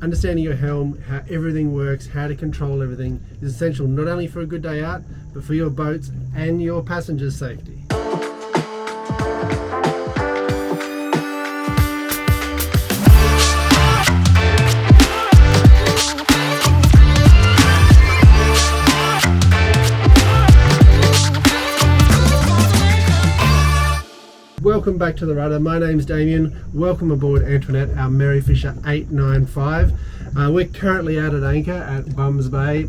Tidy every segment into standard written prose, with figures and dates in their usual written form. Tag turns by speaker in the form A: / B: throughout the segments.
A: understanding your helm, how everything works, how to control everything is essential not only for a good day out, but for your boats and your passengers' safety. Welcome back to the Rudder. My name's Damian. Welcome aboard Antoinette, our Merry Fisher 895. We're currently out at anchor at Bums Bay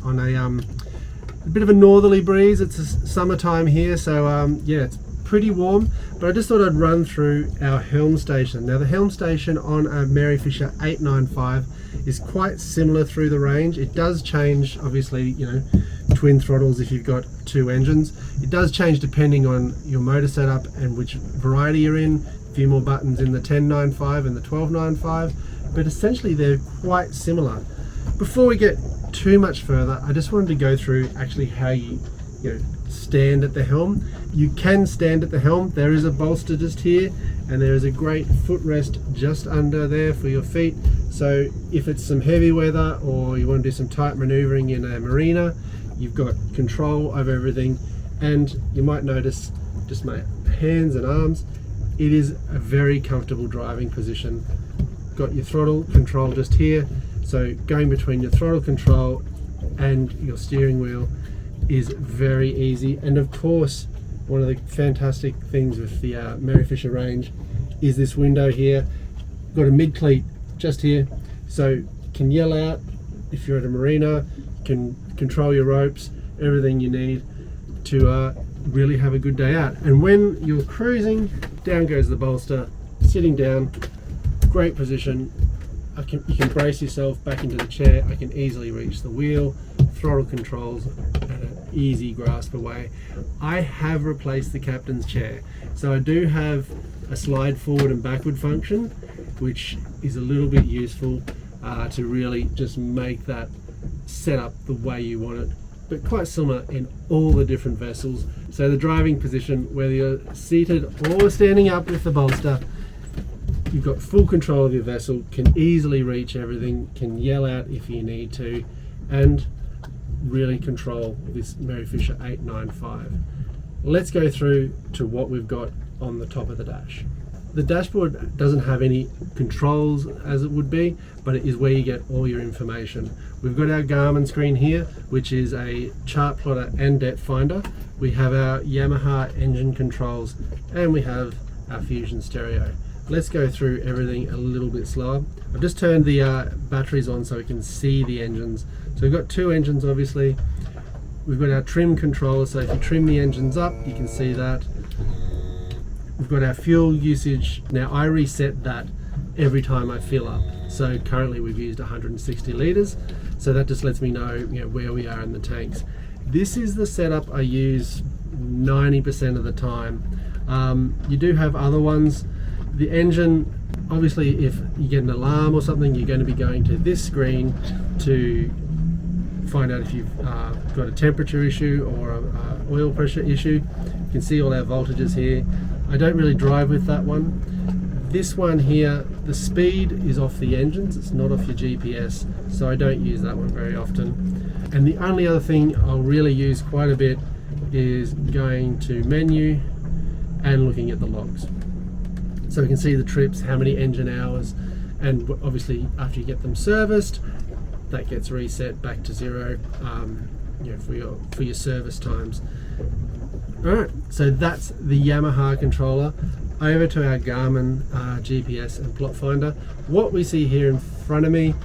A: on a bit of a northerly breeze. It's summertime here, so yeah, it's pretty warm. But I just thought I'd run through our helm station. Now the helm station on a Merry Fisher 895 is quite similar through the range. It does change, obviously, you know, twin throttles if you've got two engines. It does change depending on your motor setup and which variety you're in. A few more buttons in the 1095 and the 1295, but essentially they're quite similar. Before we get too much further, I just wanted to go through actually how you stand at the helm. You can stand at the helm. There is a bolster just here, and there is a great footrest just under there for your feet. So if it's some heavy weather or you want to do some tight maneuvering in a marina, you've got control over everything. And you might notice just my hands and arms, it is a very comfortable driving position. Got your throttle control just here, so going between your throttle control and your steering wheel is very easy. And of course, one of the fantastic things with the Merry Fisher range is this window here. Got a mid cleat just here, so you can yell out if you're at a marina, you can control your ropes, everything you need to really have a good day out. And when you're cruising, down goes the bolster, sitting down, great position. You can brace yourself back into the chair. I can easily reach the wheel, throttle controls at an easy grasp away. I have replaced the captain's chair, so I do have a slide forward and backward function, which is a little bit useful to really just make that setup the way you want it, but quite similar in all the different vessels. So the driving position, whether you're seated or standing up with the bolster, you've got full control of your vessel, can easily reach everything, can yell out if you need to, and really control this Merry Fisher 895. Let's go through to what we've got on the top of the dash. The dashboard doesn't have any controls as it would be, but it is where you get all your information. We've got our Garmin screen here, which is a chart plotter and depth finder. We have our Yamaha engine controls, and we have our Fusion stereo. Let's go through everything a little bit slower. I've just turned the batteries on so we can see the engines. So we've got two engines, obviously. We've got our trim controller, so if you trim the engines up, you can see that. We've got our fuel usage. Now I reset that every time I fill up. So currently we've used 160 litres. So that just lets me know, where we are in the tanks. This is the setup I use 90% of the time. You do have other ones. The engine, obviously if you get an alarm or something, you're going to be going to this screen to find out if you've got a temperature issue or a oil pressure issue. You can see all our voltages here. I don't really drive with that one. This one here, the speed is off the engines, it's not off your GPS, so I don't use that one very often. And the only other thing I'll really use quite a bit is going to menu and looking at the logs. So we can see the trips, how many engine hours, and obviously after you get them serviced, that gets reset back to zero for your service times. Alright, so that's the Yamaha controller. Over to our Garmin GPS and plot finder. What we see here in front of me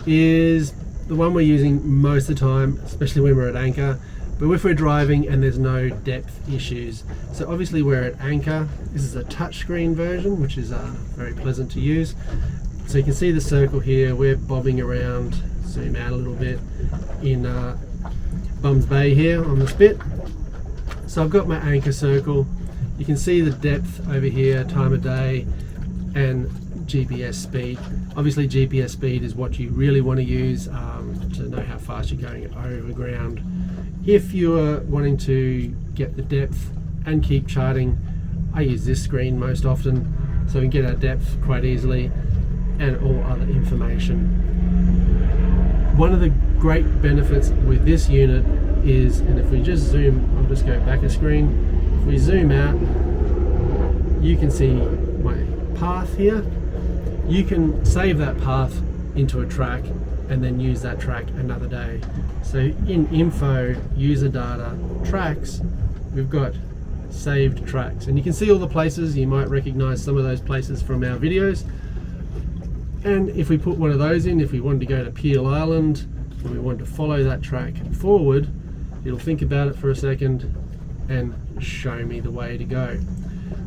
A: is the one we're using most of the time, especially when we're at anchor, but if we're driving and there's no depth issues. So obviously we're at anchor. This is a touchscreen version, which is very pleasant to use. So you can see the circle here. We're bobbing around, zoom out a little bit, in Bums Bay here on the spit. So I've got my anchor circle. You can see the depth over here, time of day, and GPS speed. Obviously GPS speed is what you really want to use to know how fast you're going over ground. If you're wanting to get the depth and keep charting, I use this screen most often, so we can get our depth quite easily. and all other information. One of the great benefits with this unit is, and if we just zoom, I'll just go back a screen, if we zoom out, you can see my path here. You can save that path into a track and then use that track another day. So in info, user data, tracks, we've got saved tracks, and you can see all the places. You might recognize some of those places from our videos. And if we put one of those in, if we wanted to go to Peel Island and we want to follow that track forward, it'll think about it for a second and show me the way to go.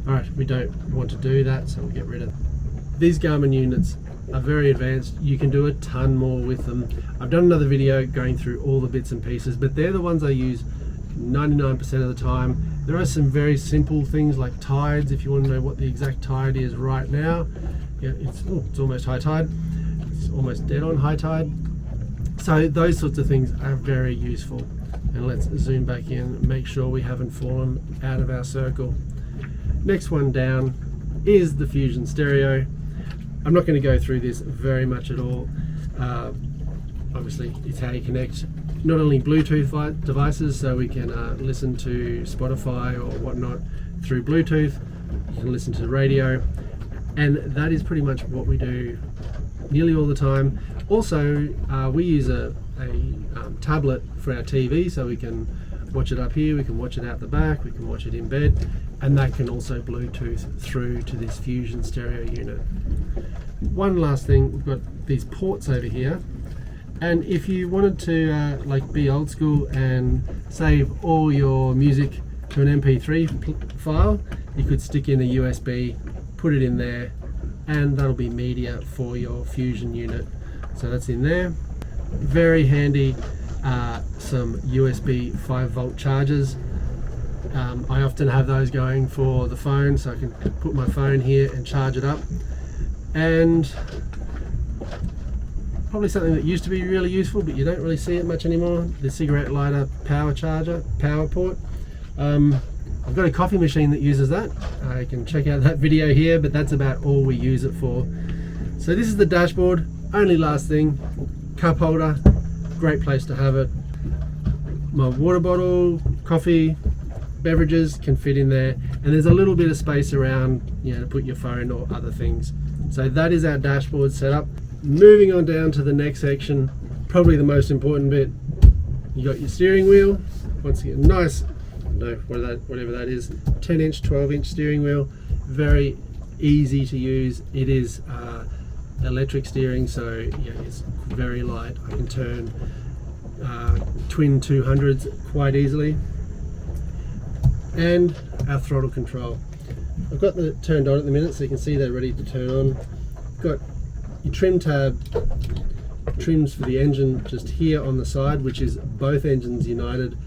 A: Alright, we don't want to do that, so we'll get rid of it. These Garmin units are very advanced. You can do a ton more with them. I've done another video going through all the bits and pieces, but they're the ones I use 99% of the time. There are some very simple things like tides, if you want to know what the exact tide is right now. Yeah, it's almost high tide. It's almost dead on high tide. So those sorts of things are very useful. And let's zoom back in and make sure we haven't fallen out of our circle. Next one down is the Fusion Stereo. I'm not going to go through this very much at all. Obviously, it's how you connect not only Bluetooth devices, so we can listen to Spotify or whatnot through Bluetooth. You can listen to the radio, and that is pretty much what we do nearly all the time. Also, we use a tablet for our TV, so we can watch it up here, we can watch it out the back, we can watch it in bed, and that can also Bluetooth through to this Fusion Stereo unit. One last thing, we've got these ports over here, and if you wanted to like be old school and save all your music to an MP3 file, you could stick in a USB, put it in there, and that'll be media for your Fusion unit. So that's in there. Very handy. Some USB 5-volt chargers. I often have those going for the phone, so I can put my phone here and charge it up. And probably something that used to be really useful, but you don't really see it much anymore, the cigarette lighter power charger, power port. I've got a coffee machine that uses that. I can check out that video here, but that's about all we use it for. So this is the dashboard. Only last thing, cup holder, great place to have it. My water bottle, coffee, beverages can fit in there, and there's a little bit of space around, to put your phone or other things. So that is our dashboard setup. Moving on down to the next section, probably the most important bit. You got your steering wheel. Once again, nice, whatever that is, 10-inch, 12-inch steering wheel. Very easy to use. It is electric steering, so it's very light. I can turn twin 200s quite easily. And our throttle control. I've got them turned on at the minute, so you can see they're ready to turn on. Got your trim tab, trims for the engine just here on the side, which is both engines united.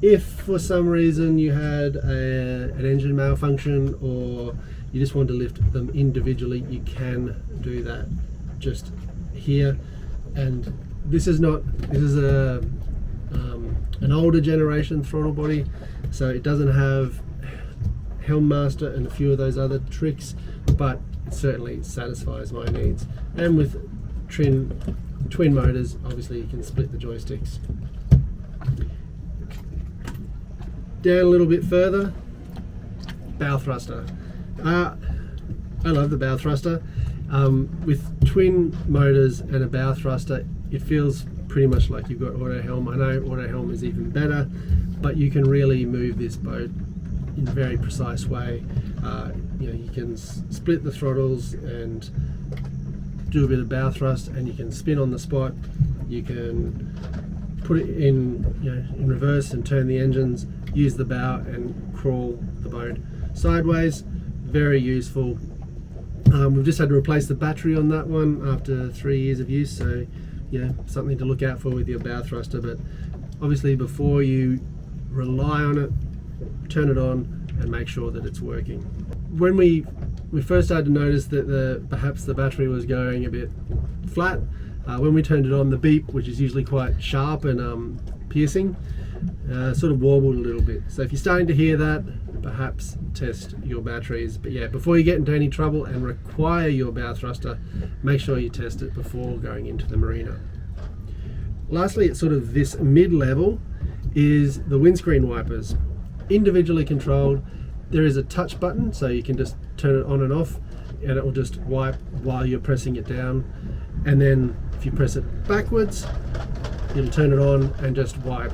A: If for some reason you had an engine malfunction or you just want to lift them individually, you can do that just here. And this is an older generation throttle body, so it doesn't have Helm Master and a few of those other tricks, but it certainly satisfies my needs. And with twin motors, obviously you can split the joysticks. Down a little bit further, bow thruster. I love the bow thruster. With twin motors and a bow thruster, it feels pretty much like you've got auto helm. I know auto helm is even better, but you can really move this boat in a very precise way. You can split the throttles and do a bit of bow thrust, and you can spin on the spot. You can put it in reverse and turn the engines, use the bow and crawl the boat sideways. Very useful. We've just had to replace the battery on that one after 3 years of use, so something to look out for with your bow thruster. But obviously before you rely on it, turn it on and make sure that it's working. When we first started to notice that perhaps the battery was going a bit flat, when we turned it on, the beep, which is usually quite sharp and piercing, sort of warbled a little bit. So if you're starting to hear that, perhaps test your batteries. But yeah, before you get into any trouble and require your bow thruster, make sure you test it before going into the marina. Lastly, at sort of this mid-level is the windscreen wipers. Individually controlled. There is a touch button, so you can just turn it on and off, and it will just wipe while you're pressing it down. And then if you press it backwards, it'll turn it on and just wipe.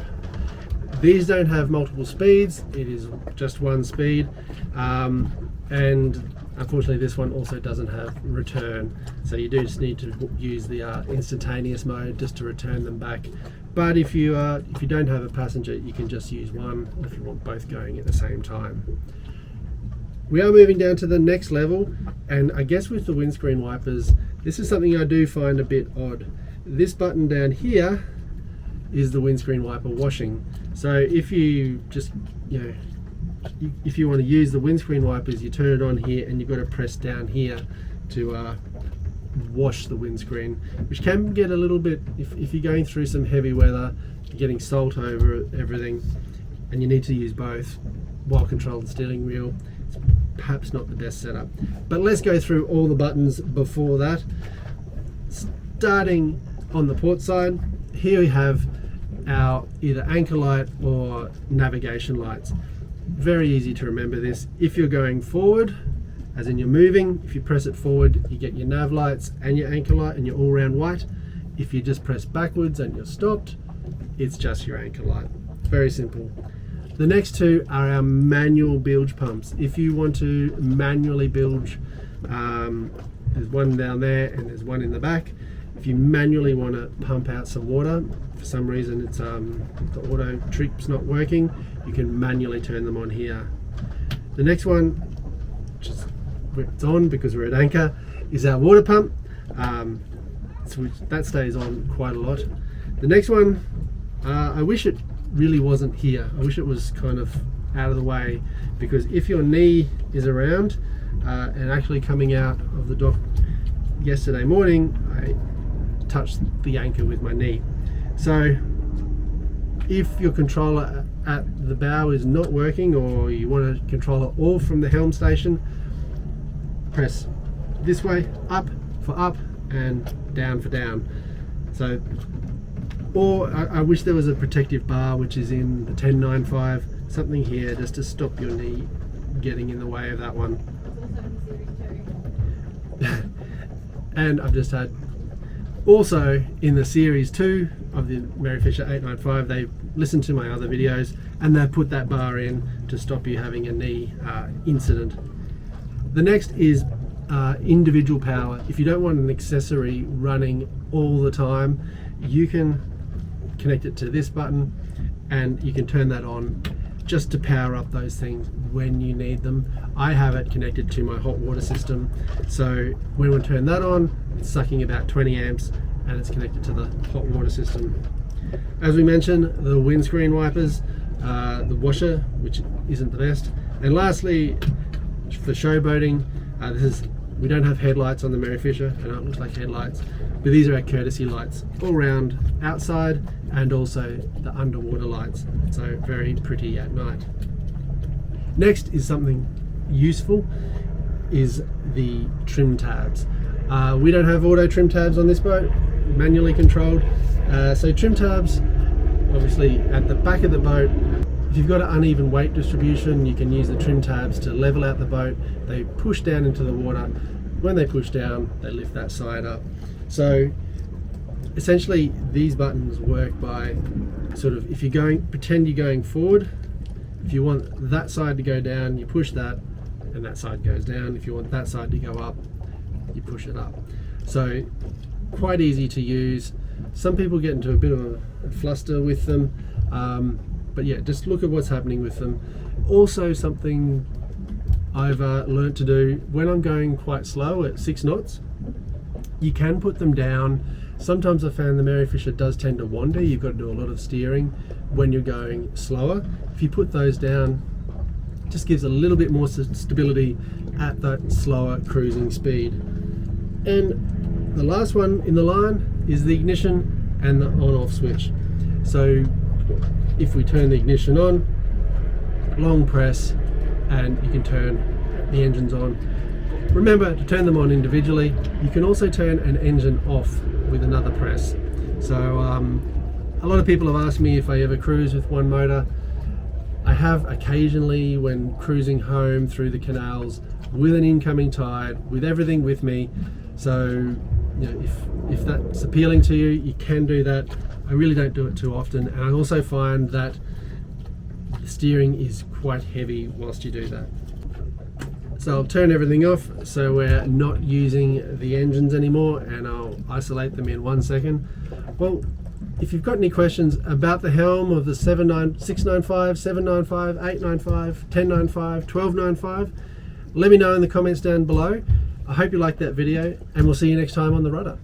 A: These don't have multiple speeds, it is just one speed, and unfortunately this one also doesn't have return, so you do just need to use the instantaneous mode just to return them back. But if you don't have a passenger, you can just use one if you want both going at the same time. We are moving down to the next level, and I guess with the windscreen wipers, this is something I do find a bit odd. This button down here is the windscreen wiper washing. So if you just, if you want to use the windscreen wipers, you turn it on here and you've got to press down here to wash the windscreen, which can get a little bit, if you're going through some heavy weather, you're getting salt over everything, and you need to use both while controlling the steering wheel. It's perhaps not the best setup. But let's go through all the buttons before that. Starting on the port side, here we have our either anchor light or navigation lights. Very easy to remember this. If you're going forward, as in you're moving, if you press it forward, you get your nav lights and your anchor light and your all-round white. If you just press backwards and you're stopped, it's just your anchor light. Very simple. The next two are our manual bilge pumps. If you want to manually bilge, there's one down there and there's one in the back. If you manually want to pump out some water, for some reason it's the auto trip's not working, you can manually turn them on here. The next one, which is where it's on because we're at anchor, is our water pump. So that stays on quite a lot. The next one, I wish it really wasn't here. I wish it was kind of out of the way, because if your knee is around, and actually coming out of the dock yesterday morning, I touched the anchor with my knee. So if your controller at the bow is not working, or you want to control it all from the helm station, press this way, up for up and down for down. So, or I wish there was a protective bar which is in the 1095, something here just to stop your knee getting in the way of that one. And I've just had also in the series 2 of the Mary Fisher 895, they listened to my other videos and they put that bar in to stop you having a knee incident. The next is individual power. If you don't want an accessory running all the time, you can connect it to this button and you can turn that on just to power up those things when you need them. I have it connected to my hot water system, so when we turn that on, it's sucking about 20 amps and it's connected to the hot water system. As we mentioned, the windscreen wipers, the washer, which isn't the best, and lastly, for showboating, we don't have headlights on the Mary Fisher. I know it looks like headlights, but these are our courtesy lights all round outside, and also the underwater lights, so very pretty at night. Next is something useful, is the trim tabs. We don't have auto trim tabs on this boat, manually controlled. So trim tabs, obviously at the back of the boat, if you've got an uneven weight distribution, you can use the trim tabs to level out the boat. They push down into the water. When they push down, they lift that side up. So essentially these buttons work by sort of, if you're going, pretend you're going forward, if you want that side to go down, you push that and that side goes down. If you want that side to go up, you push it up. So quite easy to use. Some people get into a bit of a fluster with them, but yeah, just look at what's happening with them. Also, something I've learned to do when I'm going quite slow at 6 knots, you can put them down. Sometimes I found the Mary Fisher does tend to wander. You've got to do a lot of steering when you're going slower. If you put those down, it just gives a little bit more stability at that slower cruising speed. And the last one in the line is the ignition and the on-off switch. So if we turn the ignition on, long press, and you can turn the engines on. Remember to turn them on individually. You can also turn an engine off with another press. So a lot of people have asked me if I ever cruise with one motor. I have occasionally when cruising home through the canals with an incoming tide, with everything with me. So you know, if that's appealing to you, you can do that. I really don't do it too often, and I also find that the steering is quite heavy whilst you do that. So I'll turn everything off so we're not using the engines anymore, and I'll isolate them in 1 second. Well, if you've got any questions about the Helm of the 695, 795, 895, 1095, 1295, let me know in the comments down below. I hope you liked that video, and we'll see you next time on the Rudder.